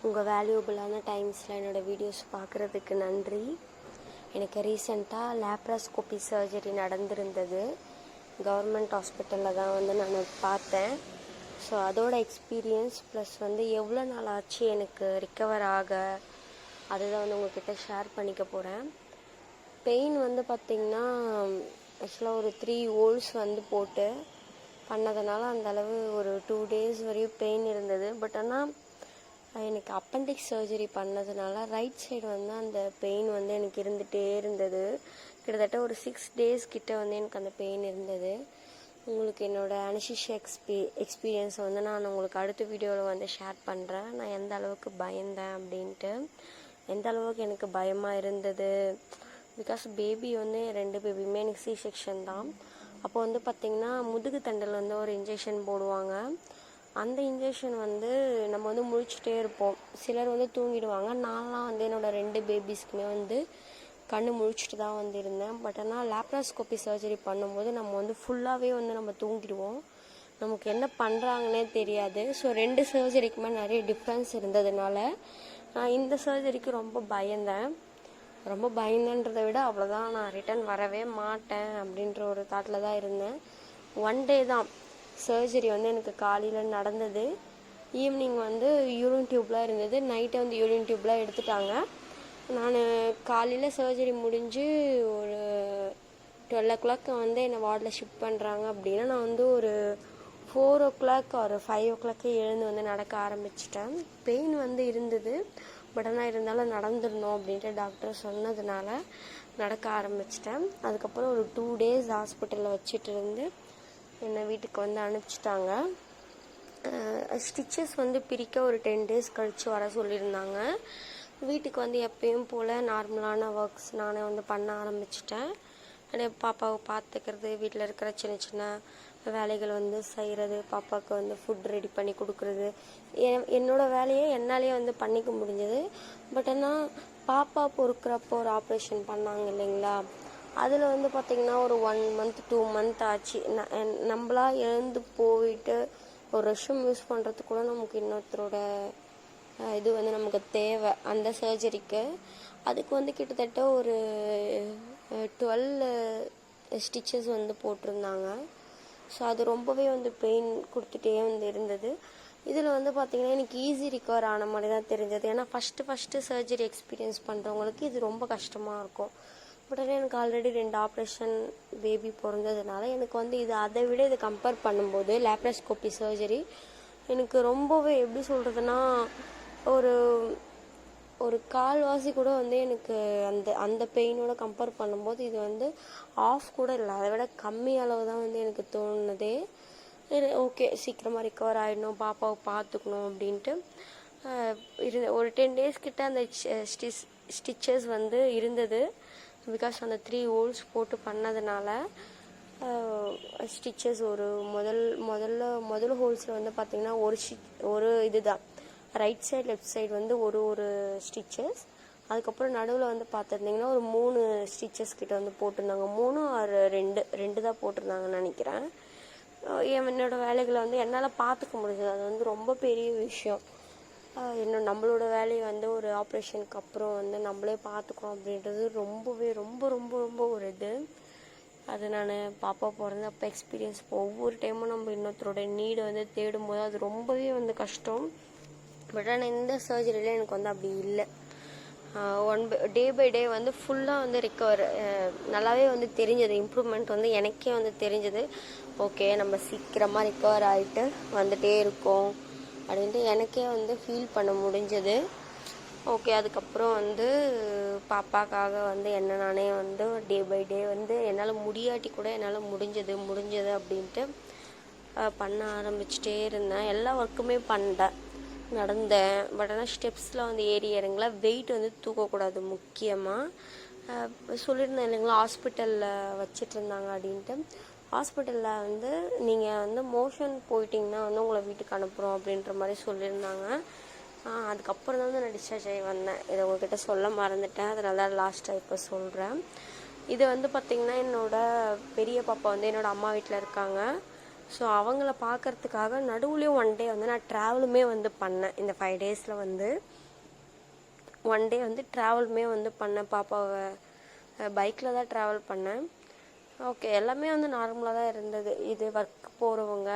உங்கள் வேல்யூபிளான டைம்ஸில் என்னோடய வீடியோஸ் பார்க்குறதுக்கு நன்றி. எனக்கு ரீசெண்டாக லேப்ராஸ்கோபி சர்ஜரி நடந்திருந்தது. கவர்மெண்ட் ஹாஸ்பிட்டலில் தான் நான் பார்த்தேன். ஸோ அதோட எக்ஸ்பீரியன்ஸ் ப்ளஸ் எவ்வளோ நாள் ஆச்சு எனக்கு ரிக்கவர் ஆக, அதுதான் உங்கள்கிட்ட ஷேர் பண்ணிக்க போகிறேன். பெயின் பார்த்திங்கன்னா ஆக்சுவலாக ஒரு 3 ஹோல்ஸ் போட்டு பண்ணதுனால அந்தளவு ஒரு 2 days வரையும் பெயின் இருந்தது. பட் ஆனால் எனக்கு அப்பெண்டிக்ஸ் சர்ஜரி பண்ணதுனால ரைட் சைடு அந்த பெயின் எனக்கு இருந்துகிட்டே இருந்தது. கிட்டத்தட்ட ஒரு 6 days கிட்ட எனக்கு அந்த பெயின் இருந்தது. உங்களுக்கு என்னோடய அனஸ்தீசியா எக்ஸ்பீரியன்ஸ் நான் உங்களுக்கு அடுத்த வீடியோவில் ஷேர் பண்ணுறேன். நான் எந்த அளவுக்கு பயந்தேன் அப்படின்ட்டு, எந்த அளவுக்கு எனக்கு பயமாக இருந்தது. பிகாஸ் பேபி 2 பேபியுமே எனக்கு சி செக்ஷன் தான். அப்போ பார்த்திங்கன்னா முதுகு தண்டில் ஒரு இன்ஜெக்ஷன் போடுவாங்க. அந்த இன்ஜெக்ஷன் நம்ம முழிச்சிட்டே இருப்போம். சிலர் தூங்கிடுவாங்க. நான்லாம் என்னோடய 2 பேபிஸ்க்குமே கண்ணு முழிச்சிட்டு தான் இருந்தேன். பட் ஆனால் லேப்ராஸ்கோபி சர்ஜரி பண்ணும்போது நம்ம ஃபுல்லாகவே நம்ம தூங்கிடுவோம். நமக்கு என்ன பண்ணுறாங்கன்னே தெரியாது. ஸோ 2 சர்ஜரிக்குமே நிறைய டிஃப்ரென்ஸ் இருந்ததுனால நான் இந்த சர்ஜரிக்கு ரொம்ப பயந்தேன்றதை விட அவ்வளோதான், நான் ரிட்டன் வரவே மாட்டேன் அப்படின்ற ஒரு தாட்டில் தான் இருந்தேன். 1 day தான் சர்ஜரி எனக்கு காலையில் நடந்தது. ஈவினிங் யூரின் டியூப்லாம் இருந்தது. நைட்டே யூரின் டியூப்லாம் எடுத்துட்டாங்க. நான் காலையில் சர்ஜரி முடிஞ்சு ஒரு 12 o'clock என்னை வார்டில் ஷிஃப்ட் பண்ணுறாங்க அப்படின்னா நான் ஒரு 4 o'clock ஒரு 5 o'clock எழுந்து நடக்க ஆரம்பிச்சிட்டேன். பெயின் இருந்தது. பட் ஆனால் இருந்தாலும் நடந்துடணும் அப்படின்ட்டு டாக்டர் சொன்னதுனால நடக்க ஆரம்பிச்சிட்டேன். அதுக்கப்புறம் ஒரு 2 days ஹாஸ்பிட்டலில் வச்சுட்டு இருந்து என்னை வீட்டுக்கு அனுப்பிச்சிட்டாங்க. ஸ்டிச்சஸ் பிரிக்க ஒரு 10 days கழித்து வர சொல்லியிருந்தாங்க. வீட்டுக்கு எப்பயும் போல் நார்மலான ஒர்க்ஸ் நானே பண்ண ஆரம்பிச்சிட்டேன். அப்படியே பாப்பாவை பார்த்துக்கிறது, வீட்டில் இருக்கிற சின்ன சின்ன வேலைகள் செய்கிறது, பாப்பாவுக்கு ஃபுட் ரெடி பண்ணி கொடுக்குறது, என்னோடய வேலையை என்னாலேயே பண்ணிக்க முடிஞ்சது. பட் ஆனால் பாப்பா பொறுக்கிறப்போ ஒரு ஆப்ரேஷன் பண்ணாங்க இல்லைங்களா, அதில் பார்த்திங்கன்னா ஒரு 1 month 2 month ஆச்சு. நம்மளா எழுந்து போயிட்டு ஒரு ரெஷ்ரூம் யூஸ் பண்ணுறதுக்கு கூட நமக்கு இன்னொருத்தரோட இது நமக்கு தேவை அந்த சர்ஜரிக்கு. அதுக்கு கிட்டத்தட்ட ஒரு 12 ஸ்டிச்சஸ் போட்டிருந்தாங்க. ஸோ அது ரொம்பவே பெயின் கொடுத்துட்டே இருந்தது. இதில் பார்த்திங்கன்னா எனக்கு ஈஸி ரிகவர் ஆன மாதிரி தான் தெரிஞ்சது. ஏன்னா ஃபஸ்ட்டு சர்ஜரி எக்ஸ்பீரியன்ஸ் பண்ணுறவங்களுக்கு இது ரொம்ப கஷ்டமாக இருக்கும். பட் ஆனால் எனக்கு ஆல்ரெடி 2 ஆப்ரேஷன் பேபி பிறந்ததுனால எனக்கு இது அதை விட இதை கம்பேர் பண்ணும்போது லேப்ராஸ்கோபி சர்ஜரி எனக்கு ரொம்பவே எப்படி சொல்கிறதுனா ஒரு கால்வாசி கூட எனக்கு அந்த பெயினோட கம்பேர் பண்ணும்போது இது ஆஃப் கூட இல்லை, அதை விட கம்மி அளவு தான் எனக்கு தோணுனதே. ஓகே, சீக்கிரமாக ரிக்கவர் ஆகிடணும், பாப்பாவை பார்த்துக்கணும் அப்படின்ட்டு ஒரு 10 days கிட்ட அந்த ஸ்டிச்சஸ் இருந்தது. பிகாஸ் அந்த 3 holes போட்டு பண்ணதுனால ஸ்டிச்சஸ் ஒரு முதல் ஹோல்ஸில் பார்த்திங்கன்னா ஒரு இதுதான் ரைட் சைடு லெஃப்ட் சைடு ஒரு ஸ்டிச்சஸ். அதுக்கப்புறம் நடுவில் பார்த்துருந்திங்கன்னா ஒரு 3 ஸ்டிச்சஸ் கிட்ட போட்டிருந்தாங்க. 3 or 2 தான் போட்டிருந்தாங்கன்னு நினைக்கிறேன். என்னோடய வேலைகளை என்னால் பார்த்துக்க முடிஞ்சது. அது ரொம்ப பெரிய விஷயம். நம்மளோட வேலையை ஒரு ஆப்ரேஷனுக்கு அப்புறம் நம்மளே பார்த்துக்கிறோம் அப்படின்றது ரொம்பவே ரொம்ப ரொம்ப ரொம்ப ஒரு இது. அது நான் பாப்பா பிறந்த அப்போ எக்ஸ்பீரியன்ஸ். ஒவ்வொரு டைமும் நம்ம இன்னொருத்தரோட நீடை தேடும்போது அது ரொம்பவே கஷ்டம். பட் ஆனால் இந்த சர்ஜரியில் எனக்கு அப்படி இல்லை. டே பை டே ஃபுல்லாக ரிக்கவர் நல்லாவே தெரிஞ்சது. இம்ப்ரூவ்மெண்ட் எனக்கே தெரிஞ்சது. ஓகே, நம்ம சீக்கிரமாக ரிக்கவர் ஆகிட்டு வந்துகிட்டே இருக்கோம் அப்படின்ட்டு எனக்கே ஃபீல் பண்ண முடிஞ்சது. ஓகே, அதுக்கப்புறம் பாப்பாக்காக என்ன நானே டே பை டே என்னால் முடியாட்டி கூட என்னால் முடிஞ்சது அப்படின்ட்டு பண்ண ஆரம்பிச்சிட்டே இருந்தேன். எல்லா ஒர்க்குமே பண்ணிட்டேன், நடந்தேன். பட் ஆனால் ஸ்டெப்ஸில் ஏறி இறங்கல. வெயிட் தூக்கக்கூடாது. முக்கியமாக சொல்லியிருந்தேன் இல்லைங்களா, ஹாஸ்பிட்டலில் வச்சிட்டு இருந்தாங்க அப்படின்ட்டு. ஹாஸ்பிட்டலில் நீங்கள் மோஷன் போயிட்டிங்கன்னா உங்களை வீட்டுக்கு அனுப்புகிறோம் அப்படின்ற மாதிரி சொல்லியிருந்தாங்க. அதுக்கப்புறம் தான் நான் டிஸ்சார்ஜ் ஆகி வந்தேன். இதை உங்கள்கிட்ட சொல்ல மறந்துட்டேன், அதனால தான் லாஸ்ட்டாக இப்போ சொல்கிறேன். இது பார்த்திங்கன்னா என்னோடய பெரிய பாப்பா என்னோடய அம்மா வீட்டில் இருக்காங்க. ஸோ அவங்கள பார்க்கறதுக்காக நடுவுலேயும் ஒன் டே வந்து நான் ட்ராவலுமே வந்து பண்ணேன். இந்த 5 டேஸில் வந்து ஒன் டே வந்து ட்ராவலுமே வந்து பண்ணேன். பாப்பாவை பைக்கில் தான் ட்ராவல் பண்ணேன். ஓகே, எல்லாமே வந்து நார்மலாக தான் இருந்தது. இது ஒர்க் போகிறவங்க